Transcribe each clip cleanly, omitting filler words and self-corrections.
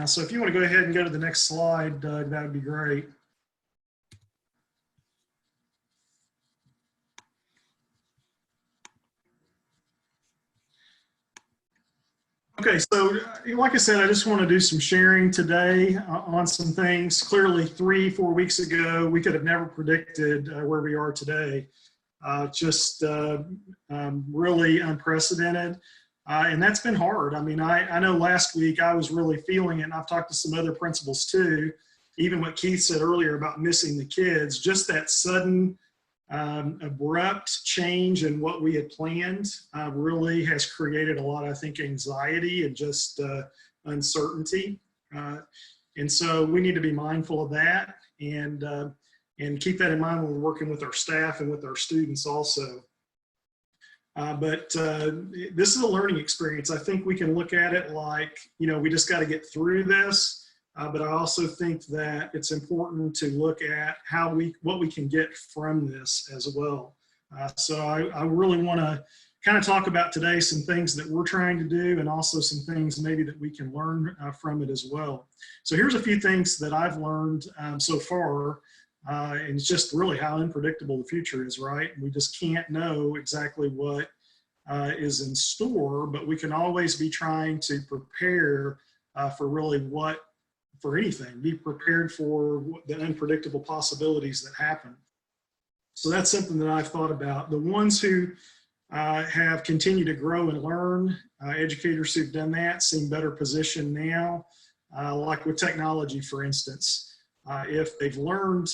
now. So if you want to go ahead and go to the next slide, Doug, that would be great. Okay, so like I said, I just want to do some sharing today on some things. Clearly, 3-4 weeks ago, we could have never predicted where we are today. Really unprecedented. And that's been hard. I mean, I know last week I was really feeling it, and I've talked to some other principals too, even what Keith said earlier about missing the kids, just that sudden abrupt change in what we had planned really has created a lot, I think, anxiety and just uncertainty. And so we need to be mindful of that and keep that in mind when we're working with our staff and with our students also. But this is a learning experience. I think we can look at it like, you know, we just got to get through this. But I also think that it's important to look at what we can get from this as well. So I really want to kind of talk about today some things that we're trying to do and also some things maybe that we can learn from it as well. So here's a few things that I've learned so far. And it's just really how unpredictable the future is, right? We just can't know exactly what is in store, but we can always be trying to prepare for anything, be prepared for the unpredictable possibilities that happen. So that's something that I've thought about. The ones who have continued to grow and learn, educators who've done that seem better positioned now, like with technology, for instance. If they've learned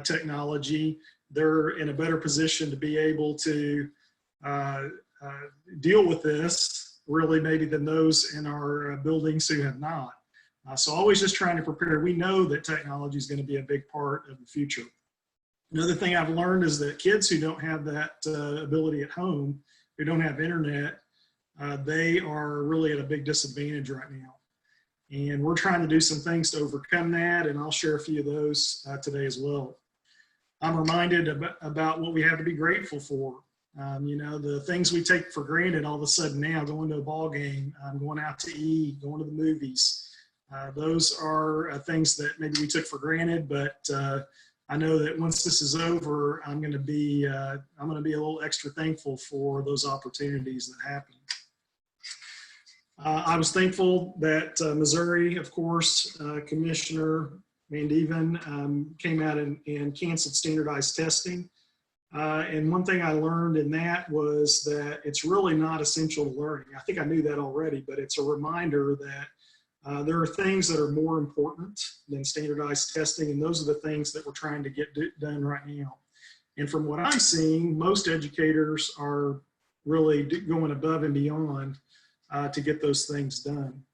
technology, they're in a better position to be able to deal with this, really, maybe than those in our buildings who have not. So always just trying to prepare. We know that technology is going to be a big part of the future. Another thing I've learned is that kids who don't have that ability at home, who don't have internet, they are really at a big disadvantage right now. And we're trying to do some things to overcome that, and I'll share a few of those today as well. I'm reminded about what we have to be grateful for. You know, the things we take for granted all of a sudden now, going to a ball game, going out to eat, going to the movies. Those are things that maybe we took for granted, but I know that once this is over, I'm going to be a little extra thankful for those opportunities that happen. I was thankful that Missouri, of course, Commissioner Van Deven came out and canceled standardized testing. And one thing I learned in that was that it's really not essential to learning. I think I knew that already, but it's a reminder that there are things that are more important than standardized testing, and those are the things that we're trying to get done right now. And from what I'm seeing, most educators are really going above and beyond to get those things done.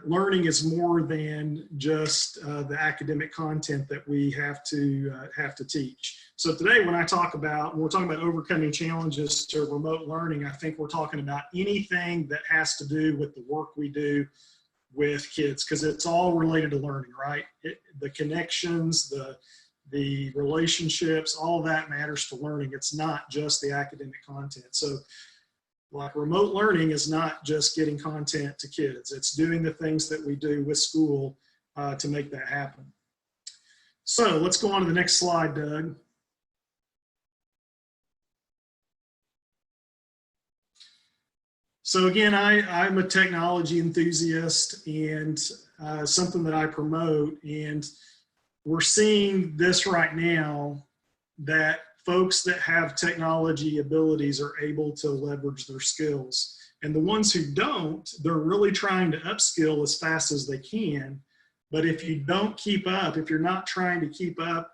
Learning is more than just the academic content that we have to teach. So today, when we're talking about overcoming challenges to remote learning, I think we're talking about anything that has to do with the work we do with kids, because it's all related to learning, right? The connections, the relationships, all of that matters to learning. It's not just the academic content. So like remote learning is not just getting content to kids. It's doing the things that we do with school to make that happen. So let's go on to the next slide, Doug. So again, I'm a technology enthusiast, and something that I promote, and we're seeing this right now, that folks that have technology abilities are able to leverage their skills. And the ones who don't, they're really trying to upskill as fast as they can. But if you don't keep up, if you're not trying to keep up,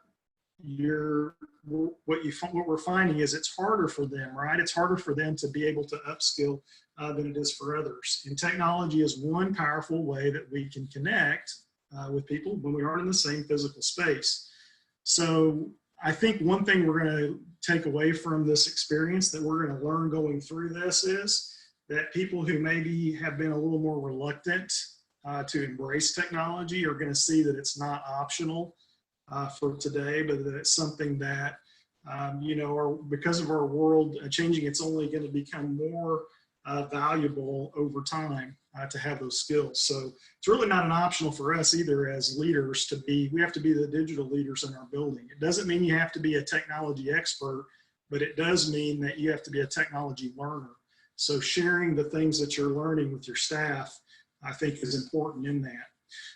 what we're finding is it's harder for them, right? It's harder for them to be able to upskill than it is for others. And technology is one powerful way that we can connect with people when we aren't in the same physical space. So I think one thing we're going to take away from this experience that we're going to learn going through this is that people who maybe have been a little more reluctant to embrace technology are going to see that it's not optional for today, but that it's something that, you know, because of our world changing, it's only going to become more valuable over time. to have those skills. So it's really not an optional for us either as leaders to be, we have to be the digital leaders in our building. It doesn't mean you have to be a technology expert, but it does mean that you have to be a technology learner. So sharing the things that you're learning with your staff, I think, is important in that.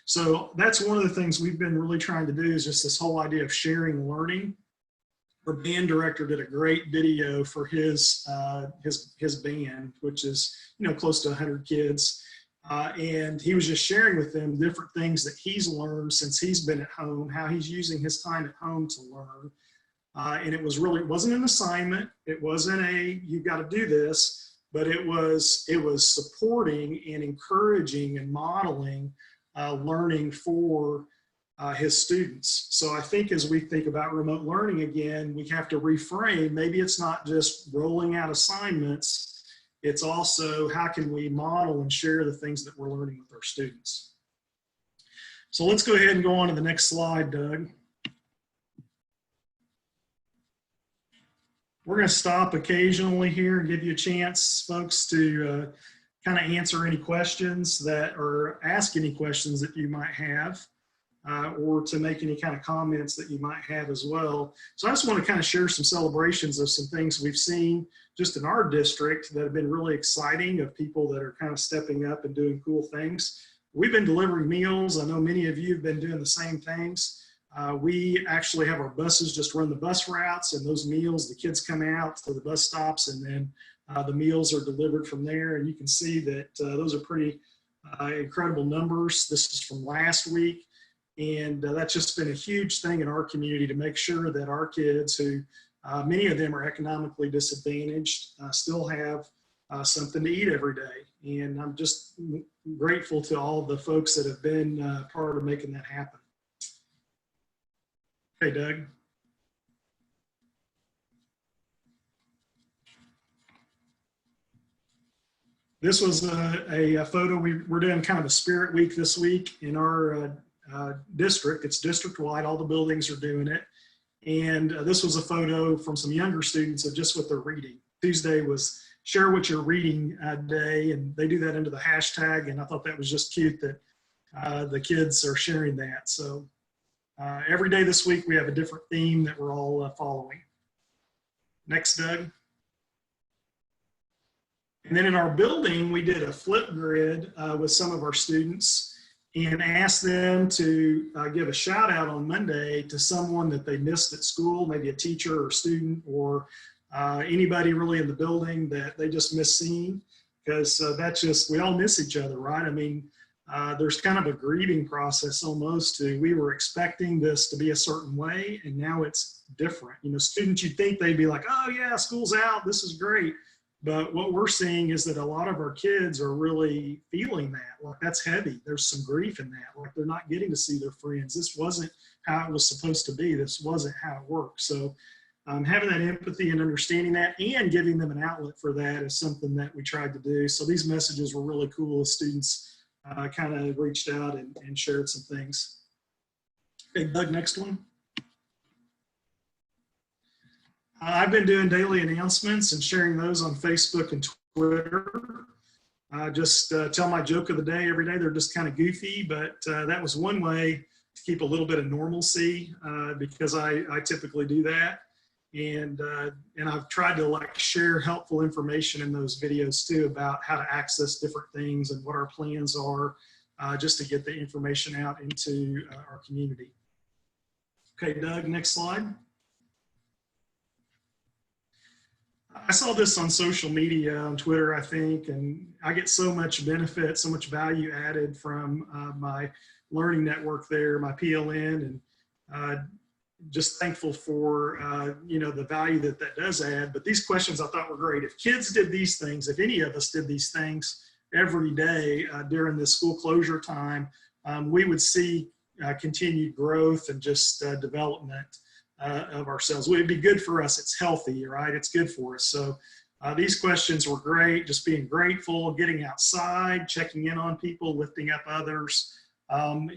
So that's one of the things we've been really trying to do, is just this whole idea of sharing learning. Our band director did a great video for his band, which is, you know, close to 100 kids. And he was just sharing with them different things that he's learned since he's been at home, how he's using his time at home to learn. And it was really, it wasn't an assignment. It wasn't a, you've got to do this, but it was supporting and encouraging and modeling learning for his students. So I think as we think about remote learning again, we have to reframe. Maybe it's not just rolling out assignments. It's also how can we model and share the things that we're learning with our students. So let's go ahead and go on to the next slide, Doug. We're going to stop occasionally here and give you a chance, folks, to kind of answer any questions that, or ask any questions that you might have. Or to make any kind of comments that you might have as well. So I just want to kind of share some celebrations of some things we've seen just in our district that have been really exciting, of people that are kind of stepping up and doing cool things. We've been delivering meals. I know many of you have been doing the same things. We actually have our buses just run the bus routes, and those meals, the kids come out to the bus stops, and then the meals are delivered from there. And you can see that those are pretty incredible numbers. This is from last week. And that's just been a huge thing in our community to make sure that our kids, who many of them are economically disadvantaged, still have something to eat every day. And I'm just grateful to all the folks that have been part of making that happen. Hey, Doug. This was a photo. We're doing kind of a spirit week this week in our district. It's district-wide. All the buildings are doing it. And this was a photo from some younger students of just what they're reading. Tuesday was Share What You're Reading Day, and they do that under the hashtag. And I thought that was just cute that the kids are sharing that. So every day this week, we have a different theme that we're all following. Next, Doug. And then in our building, we did a flip grid with some of our students and asked them to give a shout out on Monday to someone that they missed at school, maybe a teacher or student, or anybody really in the building that they just missed seeing, because that's just, we all miss each other, right? I mean, there's kind of a grieving process almost to, we were expecting this to be a certain way, and now it's different. You know, students, you'd think they'd be like, oh yeah, school's out, this is great. But what we're seeing is that a lot of our kids are really feeling that, like that's heavy. There's some grief in that, like they're not getting to see their friends. This wasn't how it was supposed to be. This wasn't how it worked. So having that empathy and understanding that and giving them an outlet for that is something that we tried to do. So these messages were really cool as students kind of reached out and shared some things. Okay, Doug, next one. I've been doing daily announcements and sharing those on Facebook and Twitter. Just tell my joke of the day every day. They're just kind of goofy, but that was one way to keep a little bit of normalcy because I typically do that. And I've tried to like share helpful information in those videos too about how to access different things and what our plans are just to get the information out into our community. Okay, Doug, next slide. I saw this on social media, on Twitter, I think, and I get so much benefit, so much value added from my learning network there, my PLN, and just thankful for, you know, the value that that does add. But these questions I thought were great. If kids did these things, if any of us did these things every day during this school closure time, we would see continued growth and just development of ourselves. It would be good for us. It's healthy, right? It's good for us. So these questions were great. Just being grateful, getting outside, checking in on people, lifting up others,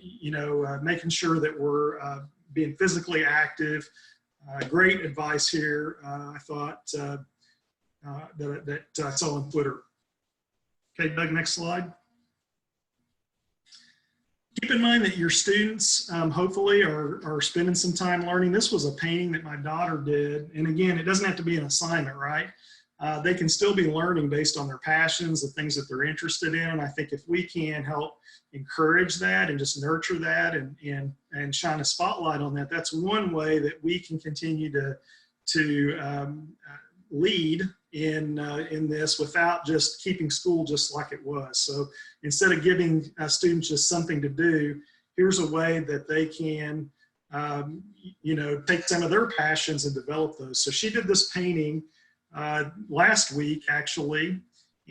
you know, making sure that we're being physically active. Great advice here, I thought, that I saw on Twitter. Okay, Doug, next slide. Keep in mind that your students hopefully are spending some time learning. This was a painting that my daughter did. And again, it doesn't have to be an assignment, right? They can still be learning based on their passions, the things that they're interested in. And I think if we can help encourage that and just nurture that and shine a spotlight on that, that's one way that we can continue to lead in this without just keeping school just like it was. So instead of giving students just something to do, here's a way that they can, take some of their passions and develop those. So she did this painting last week, actually,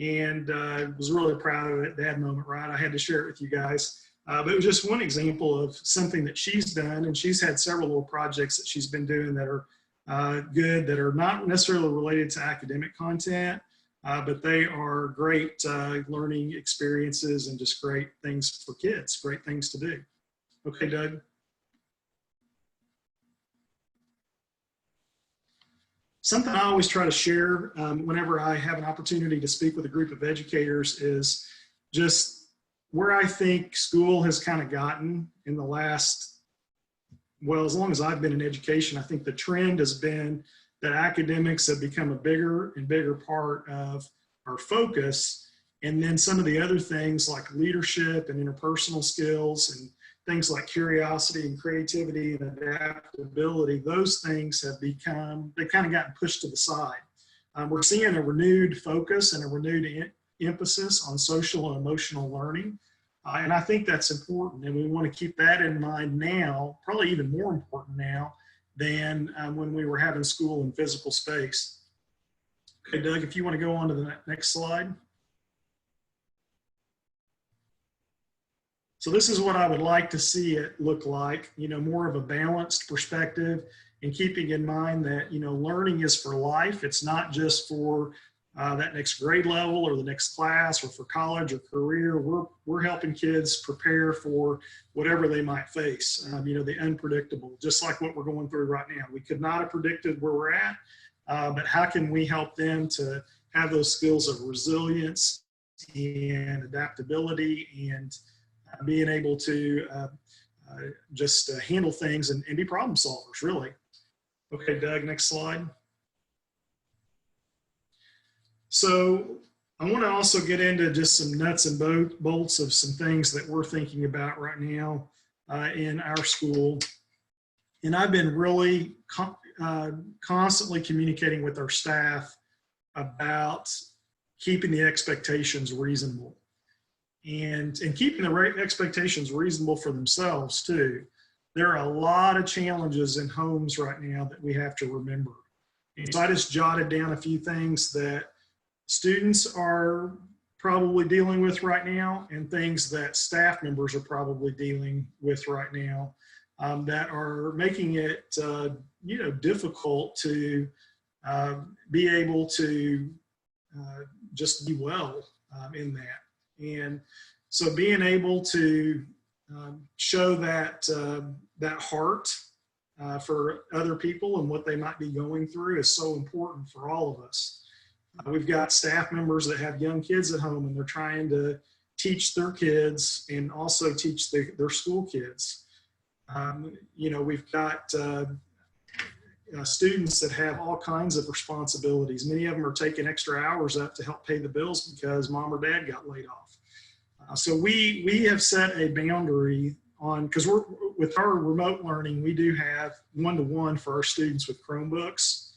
and was really proud of it. Dad moment, right? I had to share it with you guys. But it was just one example of something that she's done, and she's had several little projects that she's been doing that are good, that are not necessarily related to academic content, but they are great learning experiences and just great things for kids, great things to do. Okay, Doug. Something I always try to share whenever I have an opportunity to speak with a group of educators is just where I think school has kind of gotten in the last, well, as long as I've been in education. I think the trend has been that academics have become a bigger and bigger part of our focus. And then some of the other things like leadership and interpersonal skills and things like curiosity and creativity and adaptability, those things have become, they've kind of gotten pushed to the side. We're seeing a renewed focus and a renewed emphasis on social and emotional learning. And I think that's important, and we want to keep that in mind now, probably even more important now than when we were having school in physical space. Okay, Doug, if you want to go on to the next slide. So this is what I would like to see it look like, more of a balanced perspective, and keeping in mind that, learning is for life. It's not just for that next grade level or the next class or for college or career. We're helping kids prepare for whatever they might face, the unpredictable, just like what we're going through right now. We could not have predicted where we're at, but how can we help them to have those skills of resilience and adaptability and being able to just handle things and be problem solvers, really. Okay, Doug, next slide. So I want to also get into just some nuts and bolts of some things that we're thinking about right now in our school. And I've been really constantly communicating with our staff about keeping the expectations reasonable and keeping the right expectations reasonable for themselves too. There are a lot of challenges in homes right now that we have to remember. And so I just jotted down a few things that students are probably dealing with right now and things that staff members are probably dealing with right now that are making it, difficult to be able to just be well in that. And so being able to show that, that heart for other people and what they might be going through is so important for all of us. We've got staff members that have young kids at home and they're trying to teach their kids and also teach their school kids. We've got students that have all kinds of responsibilities. Many of them are taking extra hours up to help pay the bills because mom or dad got laid off. So we have set a boundary on, because with our remote learning, we do have one-to-one for our students with Chromebooks.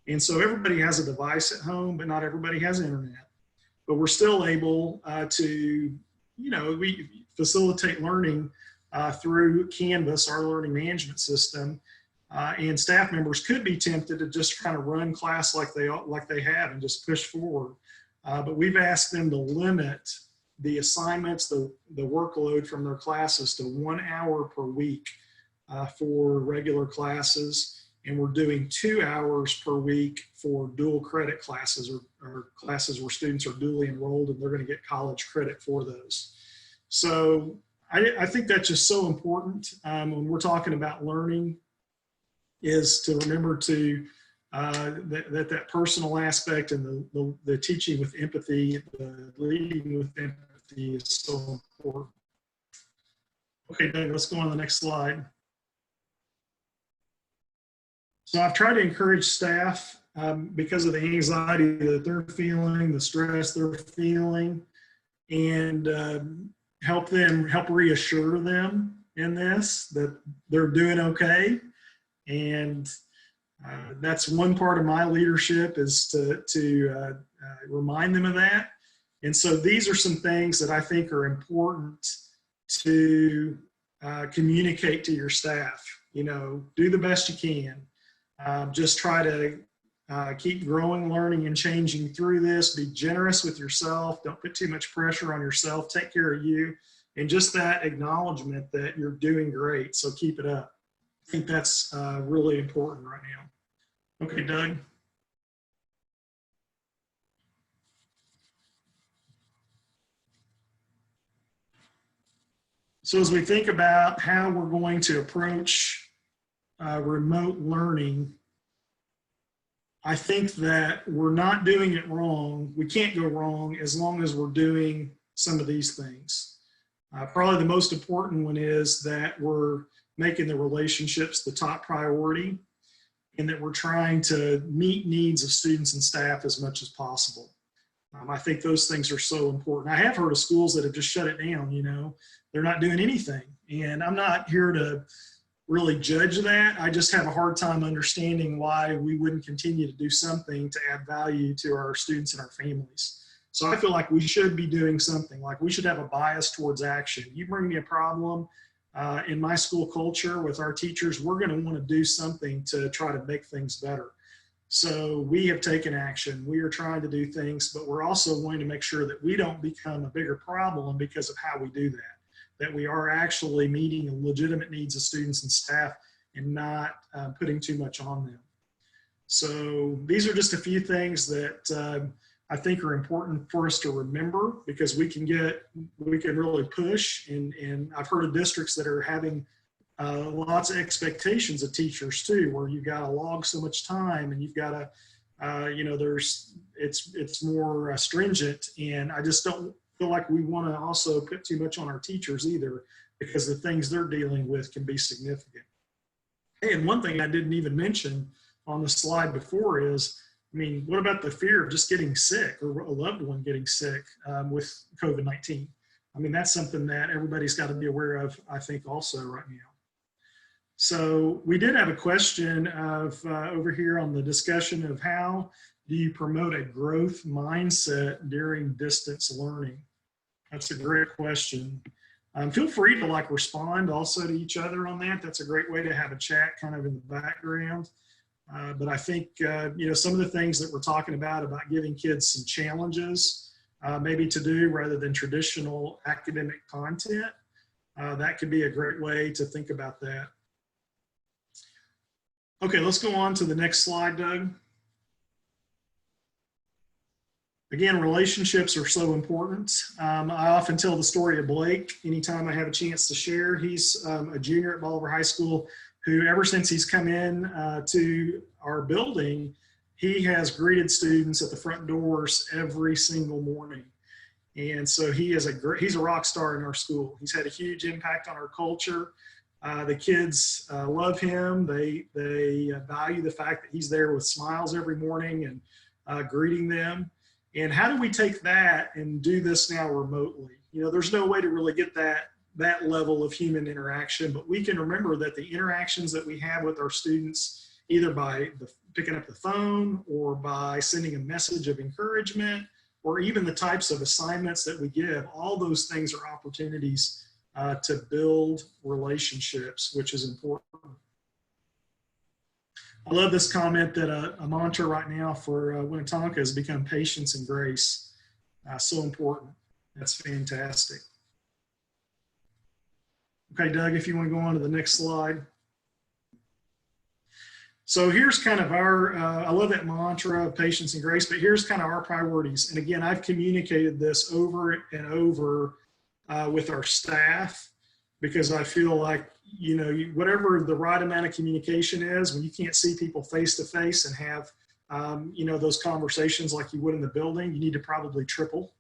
And so everybody has a device at home, but not everybody has internet. But we're still able to, we facilitate learning through Canvas, our learning management system. And staff members could be tempted to just kind of run class like they have and just push forward. But we've asked them to limit the assignments, the workload from their classes to 1 hour per week for regular classes. And we're doing 2 hours per week for dual credit classes or classes where students are dually enrolled and they're going to get college credit for those. So I think that's just so important when we're talking about learning, is to remember to that personal aspect and the teaching with empathy, the leading with empathy is so important. Okay, Doug, let's go on to the next slide. So I've tried to encourage staff because of the anxiety that they're feeling, the stress they're feeling, and help reassure them in this, that they're doing okay. And that's one part of my leadership, is to remind them of that. And so these are some things that I think are important to communicate to your staff. You know, do the best you can. Just try to keep growing, learning, and changing through this. Be generous with yourself. Don't put too much pressure on yourself. Take care of you. And just that acknowledgement that you're doing great. So keep it up. I think that's really important right now. Okay, Doug. So as we think about how we're going to approach remote learning, I think that we're not doing it wrong. We can't go wrong as long as we're doing some of these things. Probably the most important one is that we're making the relationships the top priority, and that we're trying to meet needs of students and staff as much as possible. I think those things are so important. I have heard of schools that have just shut it down, you know, they're not doing anything. And I'm not here to really judge that. I just have a hard time understanding why we wouldn't continue to do something to add value to our students and our families. So I feel like we should be doing something, like we should have a bias towards action. You bring me a problem in my school culture with our teachers, we're going to want to do something to try to make things better. So we have taken action. We are trying to do things, but we're also going to make sure that we don't become a bigger problem because of how we do that, that we are actually meeting the legitimate needs of students and staff and not putting too much on them. So these are just a few things that I think are important for us to remember, because we can really push. And I've heard of districts that are having lots of expectations of teachers too, where you've got to log so much time and you've got to, you know, it's more stringent. And I just don't feel like we want to also put too much on our teachers either, because the things they're dealing with can be significant. Hey, and one thing I didn't even mention on the slide before is, I mean, what about the fear of just getting sick or a loved one getting sick with COVID-19? I mean, that's something that everybody's got to be aware of, I think, also right now. So we did have a question of over here on the discussion of how do you promote a growth mindset during distance learning? That's a great question. Feel free to like respond also to each other on that. That's a great way to have a chat kind of in the background. But I think, you know, some of the things that we're talking about giving kids some challenges maybe to do rather than traditional academic content, that could be a great way to think about that. Okay, let's go on to the next slide, Doug. Again, relationships are so important. I often tell the story of Blake anytime I have a chance to share. He's a junior at Bolivar High School who, ever since he's come in to our building, he has greeted students at the front doors every single morning. And so he's a rock star in our school. He's had a huge impact on our culture. The kids love him. They value the fact that he's there with smiles every morning and greeting them. And how do we take that and do this now remotely? You know, there's no way to really get that level of human interaction, but we can remember that the interactions that we have with our students, either by picking up the phone or by sending a message of encouragement, or even the types of assignments that we give, all those things are opportunities to build relationships, which is important. I love this comment that a mantra right now for Winnetonka has become patience and grace. So important. That's fantastic. Okay, Doug, if you want to go on to the next slide. So here's kind of our, I love that mantra of patience and grace, but here's kind of our priorities. And again, I've communicated this over and over with our staff, because I feel like, you know, whatever the right amount of communication is, when you can't see people face to face and have, you know, those conversations like you would in the building, you need to probably triple.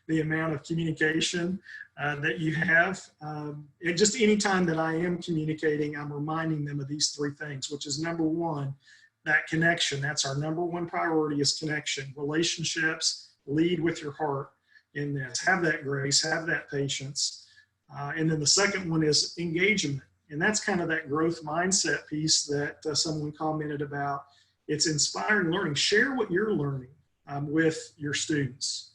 the amount of communication that you have. And just any time that I am communicating, I'm reminding them of these three things, which is number one, that connection. That's our number one priority, is connection. Relationships, lead with your heart in this. Have that grace, have that patience. And then the second one is engagement. And that's kind of that growth mindset piece that someone commented about. It's inspiring learning. Share what you're learning with your students.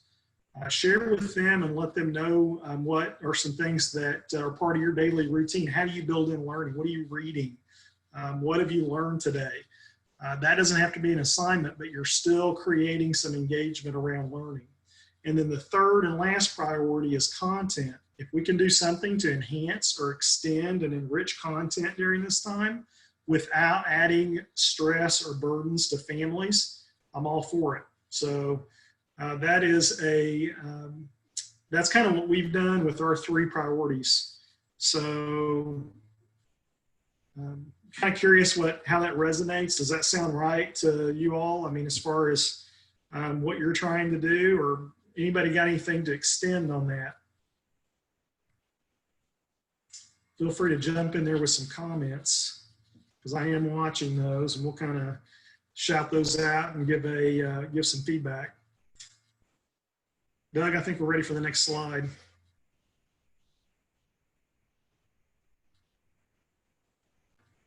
Share with them and let them know what are some things that are part of your daily routine. How do you build in learning? What are you reading? What have you learned today? That doesn't have to be an assignment, but you're still creating some engagement around learning. And then the third and last priority is content. If we can do something to enhance or extend and enrich content during this time without adding stress or burdens to families, I'm all for it. So that is that's kind of what we've done with our three priorities. So kind of curious how that resonates. Does that sound right to you all? I mean, as far as what you're trying to do, or anybody got anything to extend on that? Feel free to jump in there with some comments, because I am watching those, and we'll kind of shout those out and give some feedback. Doug, I think we're ready for the next slide.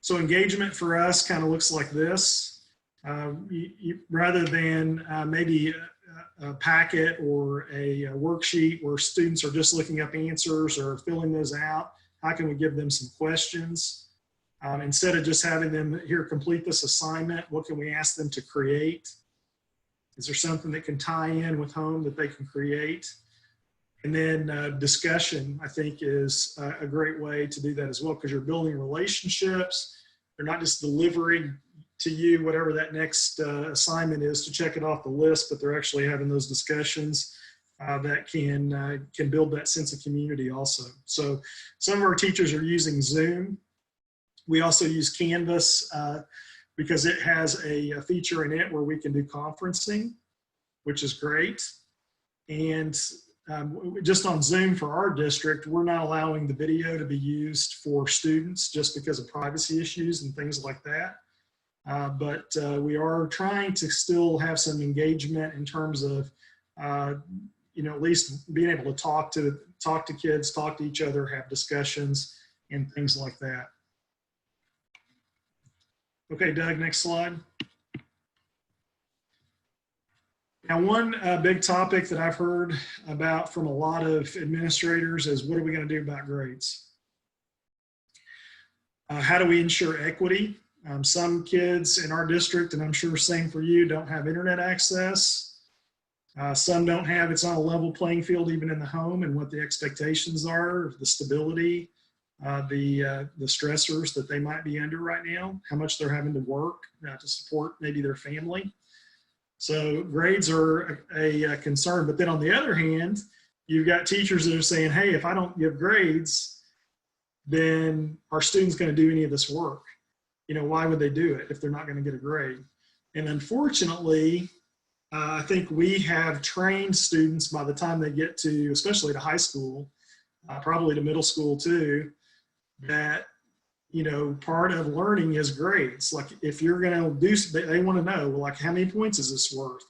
So engagement for us kind of looks like this. Rather than maybe a packet or a worksheet where students are just looking up answers or filling those out, how can we give them some questions? Instead of just having them here complete this assignment, what can we ask them to create? Is there something that can tie in with home that they can create? And then discussion, I think, is a great way to do that as well, because you're building relationships. They're not just delivering to you whatever that next assignment is to check it off the list, but they're actually having those discussions that can build that sense of community also. So some of our teachers are using Zoom. We also use Canvas because it has a feature in it where we can do conferencing, which is great. And just on Zoom for our district, we're not allowing the video to be used for students just because of privacy issues and things like that. But we are trying to still have some engagement in terms of at least being able to talk to kids, talk to each other, have discussions, and things like that. Okay, Doug, next slide. Now, one big topic that I've heard about from a lot of administrators is, what are we going to do about grades? How do we ensure equity? Some kids in our district, and I'm sure same for you, don't have internet access. Some don't have, it's on a level playing field even in the home, and what the expectations are, the stability, the stressors that they might be under right now, how much they're having to work to support maybe their family. So grades are a concern. But then on the other hand, you've got teachers that are saying, hey, if I don't give grades, then our student's going to do any of this work. Why would they do it if they're not going to get a grade? And unfortunately, I think we have trained students by the time they get to, especially to high school, probably to middle school too, that, part of learning is grades. Like, if you're going to do, they want to know, well, like, how many points is this worth?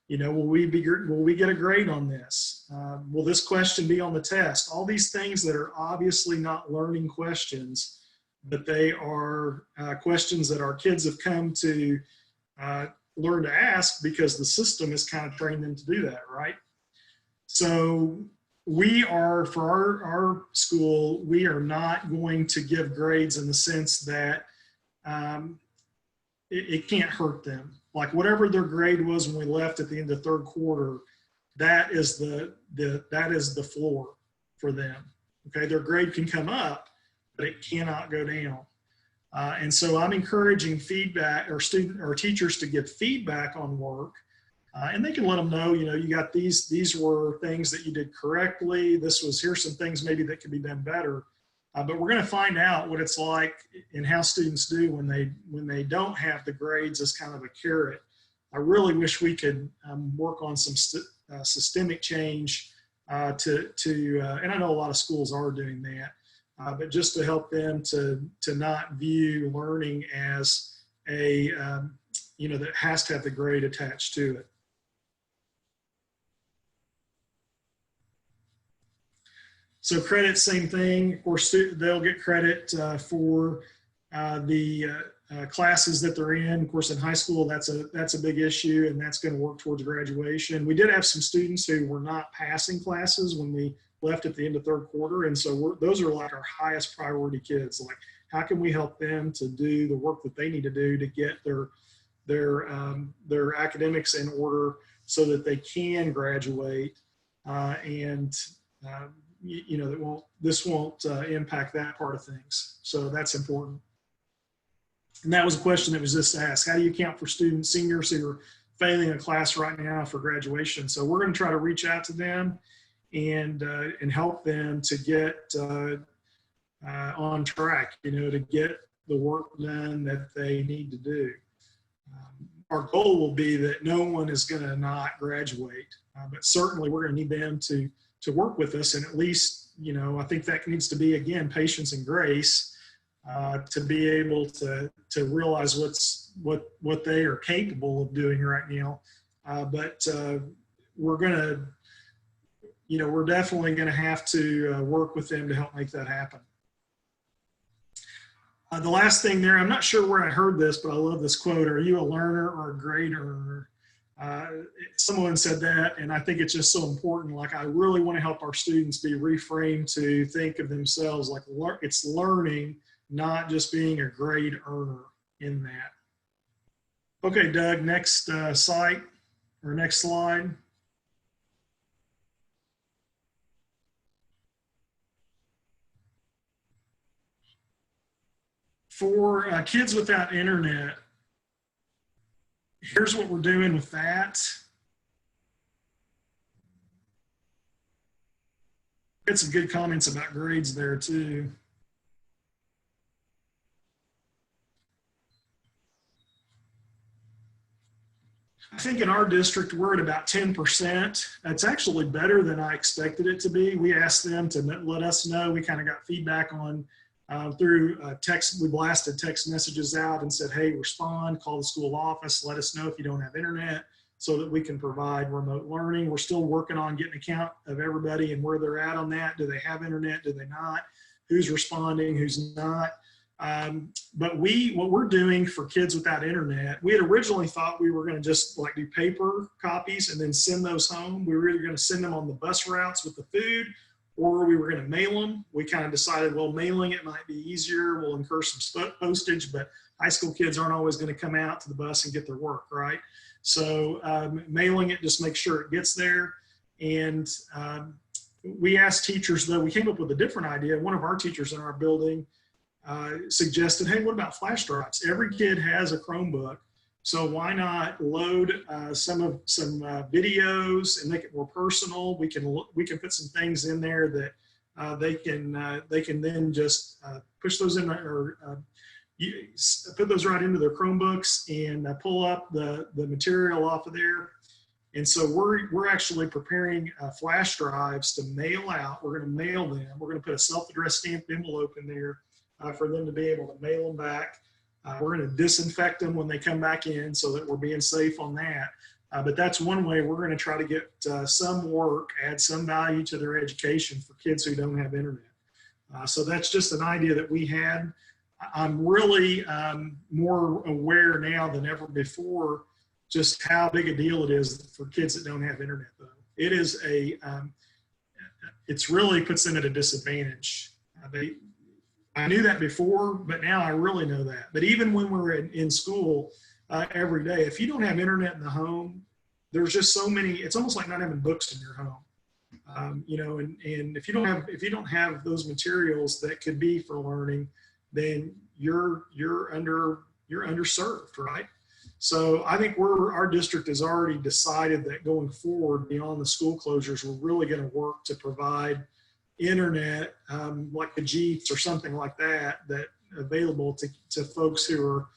Will we get a grade on this? Will this question be on the test? All these things that are obviously not learning questions, but they are questions that our kids have come to learn to ask because the system has kind of trained them to do that, right? So we are, for our school, we are not going to give grades in the sense that it can't hurt them. Like, whatever their grade was when we left at the end of third quarter, that is the floor for them. Okay, their grade can come up, but it cannot go down. And so I'm encouraging feedback, or teachers to give feedback on work, and they can let them know, you got these were things that you did correctly. Here's some things maybe that could be done better. But we're going to find out what it's like and how students do when they don't have the grades as kind of a carrot. I really wish we could work on some systemic change and I know a lot of schools are doing that, but just to help them to not view learning as that has to have the grade attached to it. So credit, same thing. Of course, they'll get credit for the classes that they're in. Of course, in high school, that's a big issue, and that's going to work towards graduation. We did have some students who were not passing classes when we left at the end of third quarter, and so those are like our highest priority kids. Like, how can we help them to do the work that they need to do to get their academics in order so that they can graduate, this won't impact that part of things. So that's important. And that was a question that was just asked. How do you account for seniors who are failing a class right now for graduation? So we're going to try to reach out to them and help them to get on track, to get the work done that they need to do. Our goal will be that no one is going to not graduate, but certainly we're going to need them to work with us, and at least, I think that needs to be, again, patience and grace to be able to realize what they are capable of doing right now. But we're definitely going to have to work with them to help make that happen. The last thing there, I'm not sure where I heard this, but I love this quote: "Are you a learner or a grade earner?" Someone said that, and I think it's just so important. Like, I really want to help our students be reframed to think of themselves like it's learning, not just being a grade earner in that. Okay, Doug, next slide. For kids without internet, here's what we're doing with that. Get some good comments about grades there too. I think in our district, we're at about 10%. That's actually better than I expected it to be. We asked them to let us know. We kind of got feedback on through text. We blasted text messages out and said, hey, respond, call the school office, let us know if you don't have internet so that we can provide remote learning. We're still working on getting a count of everybody and where they're at on that. Do they have internet? Do they not? Who's responding? Who's not? But what we're doing for kids without internet, we had originally thought we were going to just like do paper copies and then send those home. We were either going to send them on the bus routes with the food, or we were going to mail them. We kind of decided, well, mailing it might be easier. We'll incur some postage, but high school kids aren't always going to come out to the bus and get their work, right? So mailing it, just make sure it gets there. And we asked teachers, though, we came up with a different idea. One of our teachers in our building suggested, hey, what about flash drives? Every kid has a Chromebook, so why not load some videos and make it more personal? We can put some things in there that they can then just push those in or put those right into their Chromebooks and pull up the material off of there. And so we're actually preparing flash drives to mail out. We're going to mail them. We're going to put a self-addressed stamped envelope in there for them to be able to mail them back. We're going to disinfect them when they come back in so that we're being safe on that. But that's one way we're going to try to get some work, add some value to their education for kids who don't have internet. So that's just an idea that we had. I'm really more aware now than ever before just how big a deal it is for kids that don't have internet, though. It is it's really puts them at a disadvantage. I knew that before, but now I really know that. But even when we're in school every day, if you don't have internet in the home, there's just so many, it's almost like not having books in your home. And if you don't have those materials that could be for learning, then you're underserved, right? So I think our district has already decided that going forward beyond the school closures, we're really going to work to provide internet, like the Jeeps or something like that available to folks who are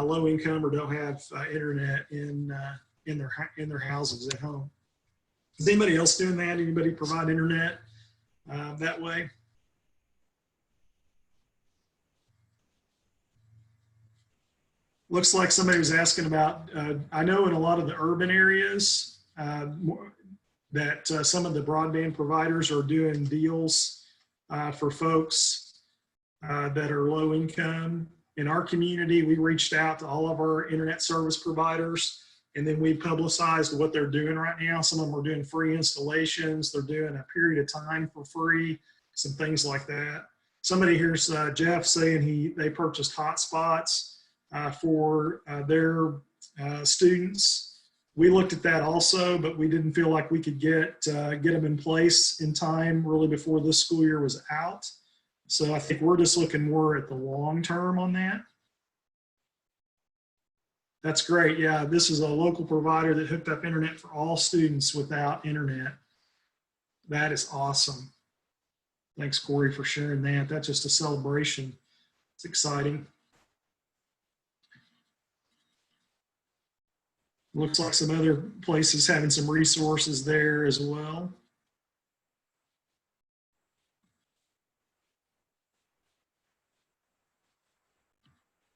low income or don't have internet in their houses at home. Is anybody else doing that? Anybody provide internet that way? Looks like somebody was asking about, I know in a lot of the urban areas that some of the broadband providers are doing deals for folks that are low income. In our community, we reached out to all of our internet service providers, and then we publicized what they're doing right now. Some of them are doing free installations. They're doing a period of time for free, some things like that. Somebody here's Jeff saying they purchased hotspots for their students. We looked at that also, but we didn't feel like we could get them in place in time really before this school year was out. So I think we're just looking more at the long term on that. That's great. Yeah, this is a local provider that hooked up internet for all students without internet. That is awesome. Thanks, Corey, for sharing that. That's just a celebration. It's exciting. Looks like some other places having some resources there as well.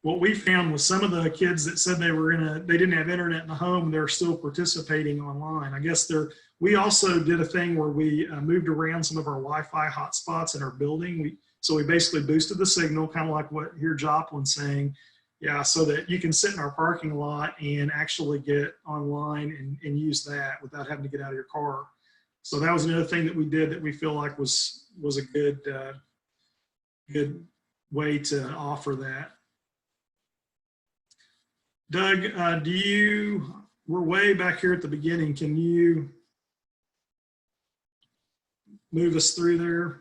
What we found was some of the kids that said they didn't have internet in the home, they're still participating online. I guess we also did a thing where we moved around some of our Wi-Fi hotspots in our building. So we basically boosted the signal, kind of like what here Joplin's saying. Yeah, so that you can sit in our parking lot and actually get online and use that without having to get out of your car. So that was another thing that we did that we feel like was a good way to offer that. Doug, we're way back here at the beginning. Can you move us through there?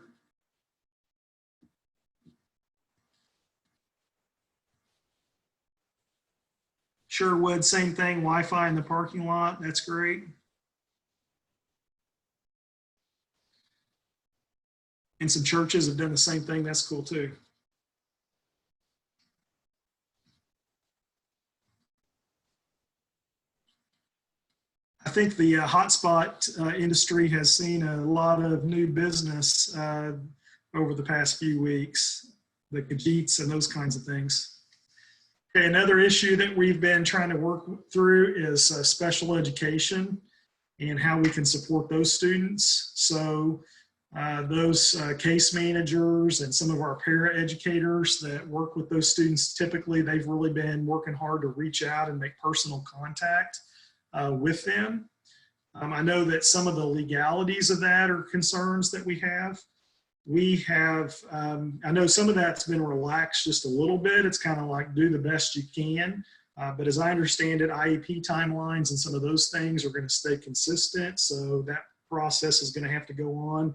Sherwood, same thing, Wi-Fi in the parking lot. That's great. And some churches have done the same thing. That's cool too. I think the hotspot industry has seen a lot of new business over the past few weeks, the Kajeets and those kinds of things. Okay, another issue that we've been trying to work through is special education and how we can support those students. So those case managers and some of our para-educators that work with those students, typically they've really been working hard to reach out and make personal contact with them. I know that some of the legalities of that are concerns that we have. I know some of that's been relaxed just a little bit. It's kind of like do the best you can. But as I understand it, IEP timelines and some of those things are going to stay consistent. So that process is going to have to go on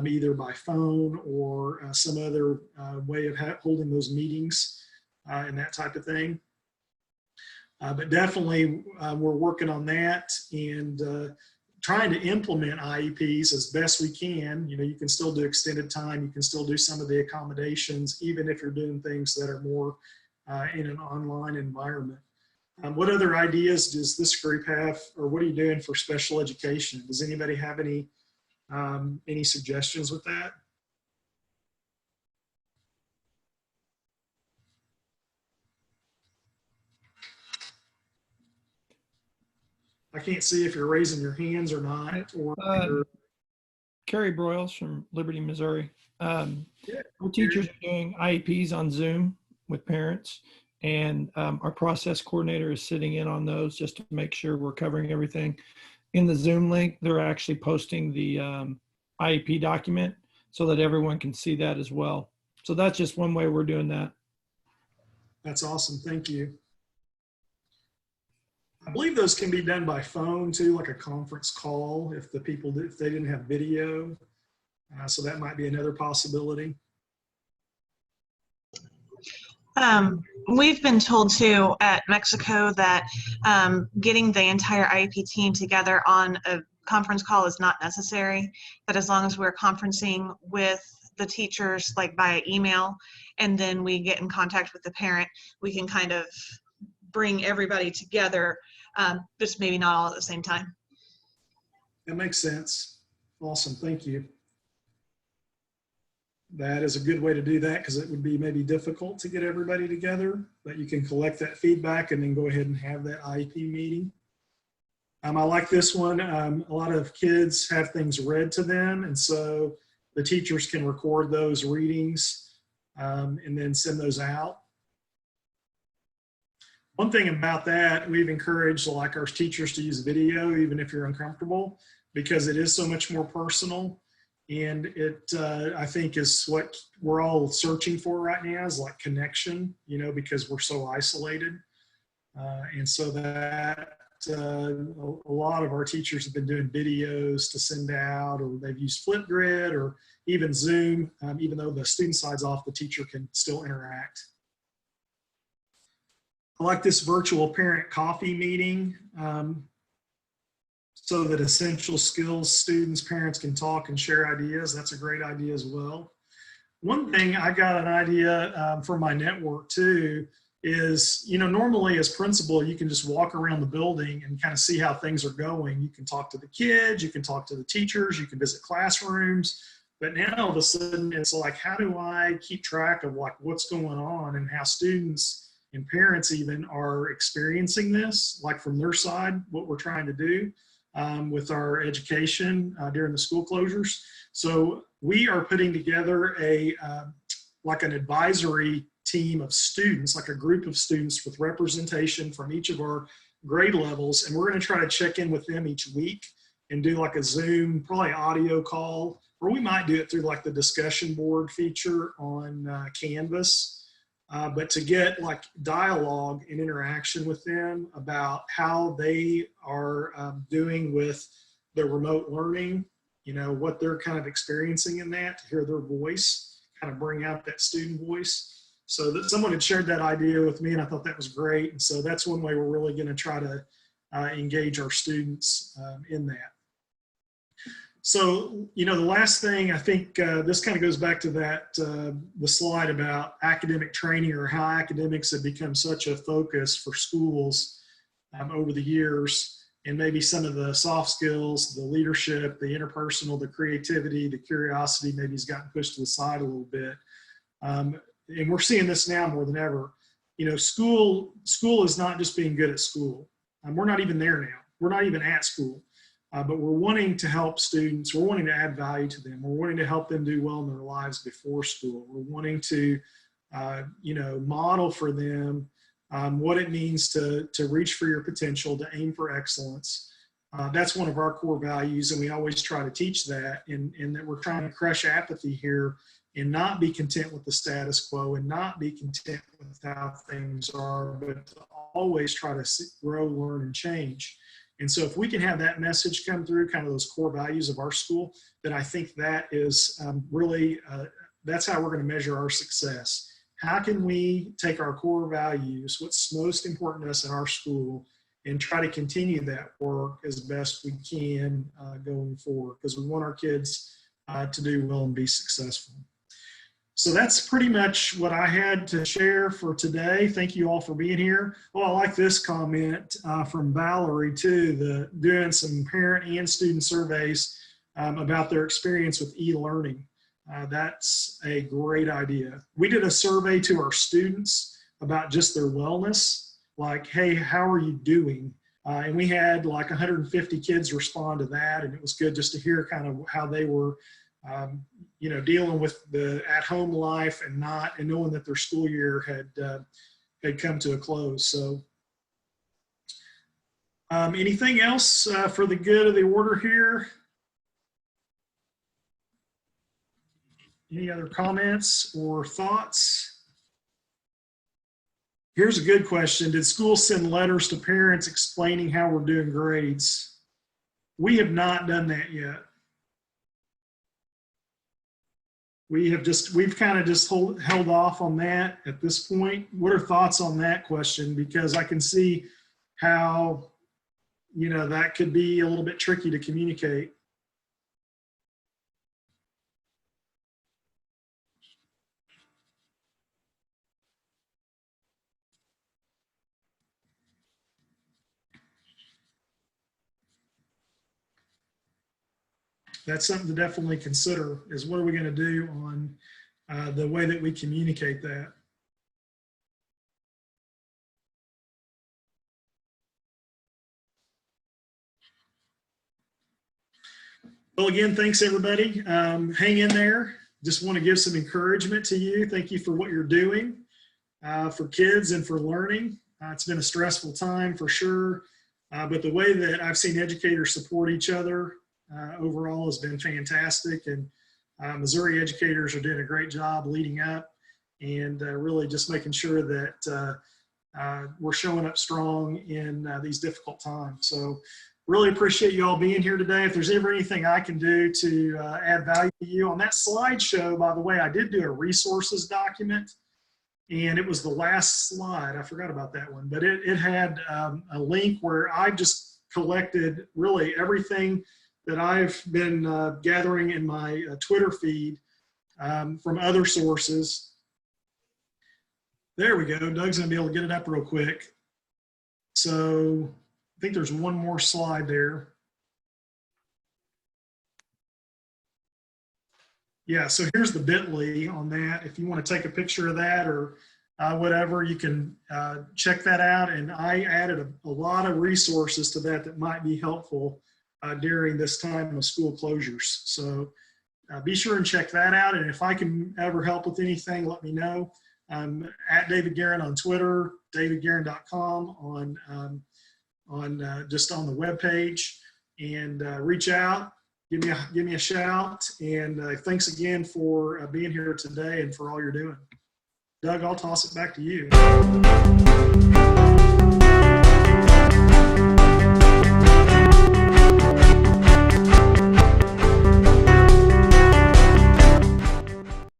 either by phone or some other way of holding those meetings and that type of thing. But definitely we're working on that and trying to implement IEPs as best we can. You know, you can still do extended time. You can still do some of the accommodations, even if you're doing things that are more in an online environment. What other ideas does this group have, or what are you doing for special education? Does anybody have any suggestions with that? I can't see if you're raising your hands or not. Or Carrie Broyles from Liberty, Missouri. Yeah. Our teachers are doing IEPs on Zoom with parents, and our process coordinator is sitting in on those just to make sure we're covering everything. In the Zoom link, they're actually posting the IEP document so that everyone can see that as well. So that's just one way we're doing that. That's awesome. Thank you. I believe those can be done by phone too, like a conference call if they didn't have video. So that might be another possibility. We've been told too at Mexico that getting the entire IEP team together on a conference call is not necessary, that as long as we're conferencing with the teachers like via email and then we get in contact with the parent, we can kind of bring everybody together, just maybe not all at the same time. That makes sense. Awesome. Thank you. That is a good way to do that because it would be maybe difficult to get everybody together, but you can collect that feedback and then go ahead and have that IEP meeting. I like this one. A lot of kids have things read to them, and so the teachers can record those readings and then send those out. One thing about that, we've encouraged like our teachers to use video, even if you're uncomfortable, because it is so much more personal. And it, I think, is what we're all searching for right now is like connection, you know, because we're so isolated. And so that a lot of our teachers have been doing videos to send out, or they've used Flipgrid or even Zoom. Even though the student side's off, the teacher can still interact. I like this virtual parent coffee meeting so that essential skills students, parents can talk and share ideas. That's a great idea as well. One thing I got an idea for my network too is, you know, normally as principal, you can just walk around the building and kind of see how things are going. You can talk to the kids, you can talk to the teachers, you can visit classrooms. But now all of a sudden it's like, how do I keep track of like what's going on and how students and parents even are experiencing this, like from their side, what we're trying to do with our education during the school closures. So we are putting together a like an advisory team of students, like a group of students with representation from each of our grade levels. And we're going to try to check in with them each week and do like a Zoom, probably audio call, or we might do it through like the discussion board feature on Canvas. But to get like dialogue and interaction with them about how they are doing with the remote learning, you know, what they're kind of experiencing in that, to hear their voice, kind of bring out that student voice. So that someone had shared that idea with me and I thought that was great. And so that's one way we're really going to try to engage our students in that. So, you know, the last thing, I think this kind of goes back to that, the slide about academic training, or how academics have become such a focus for schools over the years, and maybe some of the soft skills, the leadership, the interpersonal, the creativity, the curiosity maybe has gotten pushed to the side a little bit. And we're seeing this now more than ever. You know, school is not just being good at school. We're not even there now. We're not even at school. But we're wanting to help students. We're wanting to add value to them. We're wanting to help them do well in their lives before school. We're wanting to, you know, model for them what it means to reach for your potential, to aim for excellence. That's one of our core values, and we always try to teach that, and that we're trying to crush apathy here and not be content with the status quo and not be content with how things are, but to always try to grow, learn, and change. And so if we can have that message come through, kind of those core values of our school, then I think that is really, that's how we're going to measure our success. How can we take our core values, what's most important to us in our school, and try to continue that work as best we can going forward, because we want our kids to do well and be successful. So that's pretty much what I had to share for today. Thank you all for being here. Oh, I like this comment from Valerie too, doing some parent and student surveys about their experience with e-learning. That's a great idea. We did a survey to our students about just their wellness, like, hey, how are you doing? And we had like 150 kids respond to that, and it was good just to hear kind of how they were you know, dealing with the at-home life and knowing that their school year had come to a close. So, anything else for the good of the order here? Any other comments or thoughts? Here's a good question. Did schools send letters to parents explaining how we're doing grades? We have not done that yet. We've kind of just held off on that at this point. What are thoughts on that question? Because I can see how, you know, that could be a little bit tricky to communicate. that's something to definitely consider, is what are we going to do on the way that we communicate that. Well, again, thanks everybody. Hang in there. Just want to give some encouragement to you. Thank you for what you're doing for kids and for learning. It's been a stressful time for sure, but the way that I've seen educators support each other overall has been fantastic, and Missouri educators are doing a great job leading up and really just making sure that we're showing up strong in these difficult times. So really appreciate you all being here today. If there's ever anything I can do to add value to you, on that slideshow, by the way, I did do a resources document, and it was the last slide. I forgot about that one, but it had a link where I just collected really everything that I've been gathering in my Twitter feed from other sources. There we go. Doug's gonna be able to get it up real quick. So I think there's one more slide there. Yeah, so here's the bit.ly on that. If you want to take a picture of that or whatever, you can check that out. And I added a lot of resources to that might be helpful during this time of school closures. So be sure and check that out. And if I can ever help with anything, let me know. I'm at David Geurin on Twitter, davidgeurin.com on just on the webpage, and reach out, give me a shout, and thanks again for being here today and for all you're doing. Doug, I'll toss it back to you.